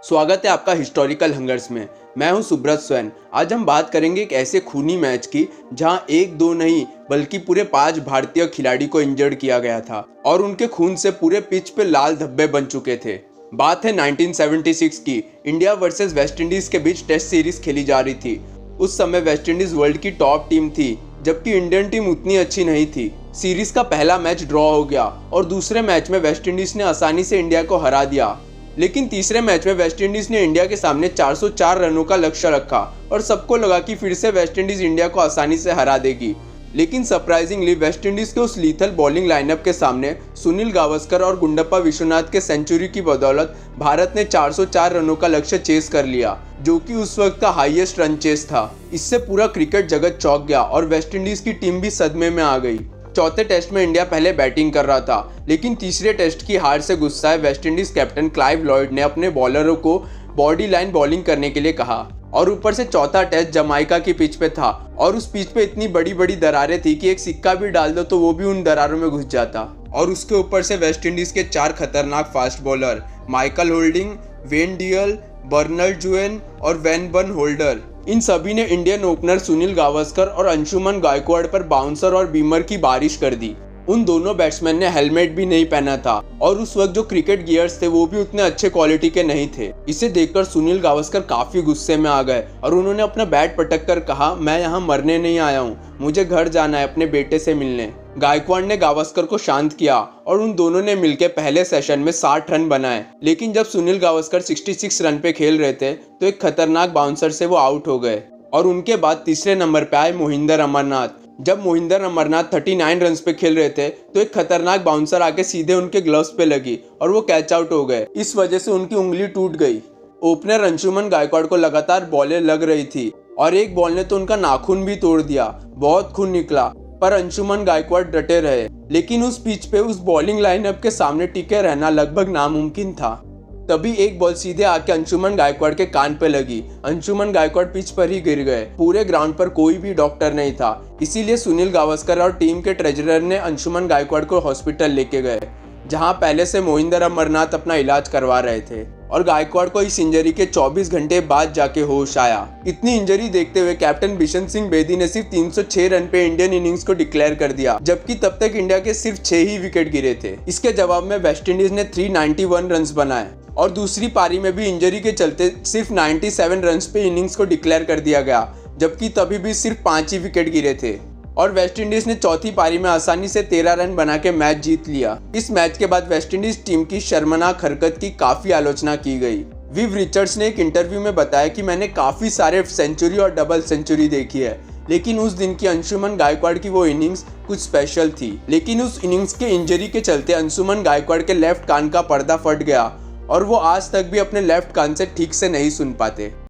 स्वागत है आपका हिस्टोरिकल हंगर्स में। मैं हूं सुब्रत स्वैन। आज हम बात करेंगे एक ऐसे खूनी मैच की जहां एक दो नहीं बल्कि पूरे 5 भारतीय खिलाड़ी को इंजर्ड किया गया था और उनके खून से पूरे पिच पे लाल धब्बे बन चुके थे। बात है 1976 की। इंडिया वर्सेस वेस्टइंडीज के बीच टेस्ट सीरीज खेली जा रही थी। उस समय वेस्टइंडीज वर्ल्ड की टॉप टीम थी, जबकि इंडियन टीम उतनी अच्छी नहीं थी। सीरीज का पहला मैच ड्रॉ हो गया और दूसरे मैच में वेस्टइंडीज ने आसानी से इंडिया को हरा दिया। लेकिन तीसरे मैच में वेस्टइंडीज ने इंडिया के सामने 404 रनों का लक्ष्य रखा और सबको लगा कि फिर से वेस्टइंडीज इंडिया को आसानी से हरा देगी। लेकिन सरप्राइजिंगली वेस्टइंडीज के उस लीथल बॉलिंग लाइनअप के सामने सुनील गावस्कर और गुंडप्पा विश्वनाथ के सेंचुरी की बदौलत भारत ने 404 रनों का लक्ष्य चेस कर लिया, जो कि उस वक्त का हाईएस्ट रन चेस था। इससे पूरा क्रिकेट जगत चौंक गया और वेस्टइंडीज की टीम भी सदमे में आ गई। चौथे टेस्ट में इंडिया पहले बैटिंग कर रहा था, लेकिन तीसरे टेस्ट की हार से गुस्साए वेस्टइंडीज कैप्टन क्लाइव लॉयड ने अपने बॉलरों को बॉडी लाइन बॉलिंग करने के लिए कहा। और ऊपर से चौथा टेस्ट जमाइका की पिच पे था और उस पिच पे इतनी बड़ी बड़ी दरारें थी कि एक सिक्का भी डाल दो तो वो भी उन दरारों में घुस जाता। और उसके ऊपर से वेस्टइंडीज के 4 खतरनाक fast bowler Michael Holding, Wayne Daniel, Bernard Julien और वैन बर्न होल्डर, इन सभी ने इंडियन ओपनर सुनील गावस्कर और अंशुमन गायकवाड़ पर बाउंसर और बीमर की बारिश कर दी। उन दोनों बैट्समैन ने हेलमेट भी नहीं पहना था और उस वक्त जो क्रिकेट गियर्स थे वो भी उतने अच्छे क्वालिटी के नहीं थे। इसे देखकर सुनील गावस्कर काफी गुस्से में आ गए और उन्होंने अपना बैट पटक कर कहा, मैं यहाँ मरने नहीं आया हूँ, मुझे घर जाना है अपने बेटे से मिलने। गायकवाड़ ने गावस्कर को शांत किया और उन दोनों ने मिलकर पहले सेशन में 60 रन बनाए। लेकिन जब सुनील गावस्कर 66 रन पे खेल रहे थे तो एक खतरनाक बाउंसर से वो आउट हो गए। और उनके बाद तीसरे नंबर पे आए मोहिंदर अमरनाथ। जब मोहिंदर अमरनाथ 39 रन पे खेल रहे थे तो एक खतरनाक बाउंसर आके सीधे उनके ग्लव्स पे लगी और वो कैच आउट हो गए। इस वजह से उनकी उंगली टूट गई। ओपनर अंशुमन गायकवाड़ को लगातार बॉलें लग रही थी और एक बॉल ने तो उनका नाखून भी तोड़ दिया। बहुत खून निकला, पर अंशुमन गायकवाड़ डटे रहे। लेकिन उस पिच पे उस बॉलिंग लाइनअप के सामने टिके रहना लगभग नामुमकिन था। तभी एक बॉल सीधे आके अंशुमन गायकवाड़ के कान पे लगी। अंशुमन गायकवाड़ पिच पर ही गिर गए। पूरे ग्राउंड पर कोई भी डॉक्टर नहीं था, इसीलिए सुनील गावस्कर और टीम के ट्रेजरर ने अंशुमन गायकवाड़ को हॉस्पिटल लेके गए, जहां पहले से मोहिंदर अमरनाथ अपना इलाज करवा रहे थे। और गायकवाड़ को इस इंजरी के 24 घंटे बाद जाके होश आया। इतनी इंजरी देखते हुए कैप्टन बिशन सिंह बेदी ने सिर्फ 306 रन पे इंडियन इनिंग्स को डिक्लेयर कर दिया, जबकि तब तक इंडिया के सिर्फ 6 ही विकेट गिरे थे। इसके जवाब में वेस्टइंडीज ने 391 रन बनाए और दूसरी पारी में भी इंजरी के चलते सिर्फ 97 रन पे इनिंग्स को डिक्लेयर कर दिया गया, जबकि तभी भी सिर्फ 5 ही विकेट गिरे थे। और वेस्टइंडीज ने चौथी पारी में आसानी से 13 रन बना के मैच जीत लिया। इस मैच के बाद वेस्टइंडीज टीम की शर्मनाक हरकत की काफी आलोचना की गई। विव रिचर्ड्स ने एक इंटरव्यू में बताया कि मैंने काफी सारे सेंचुरी और डबल सेंचुरी देखी है, लेकिन उस दिन की अंशुमन गायकवाड़ की वो इनिंग्स कुछ स्पेशल थी। लेकिन उस इनिंग्स के इंजरी के चलते अंशुमन गायकवाड़ के लेफ्ट कान का पर्दा फट गया और वो आज तक भी अपने लेफ्ट कान से ठीक से नहीं सुन पाते।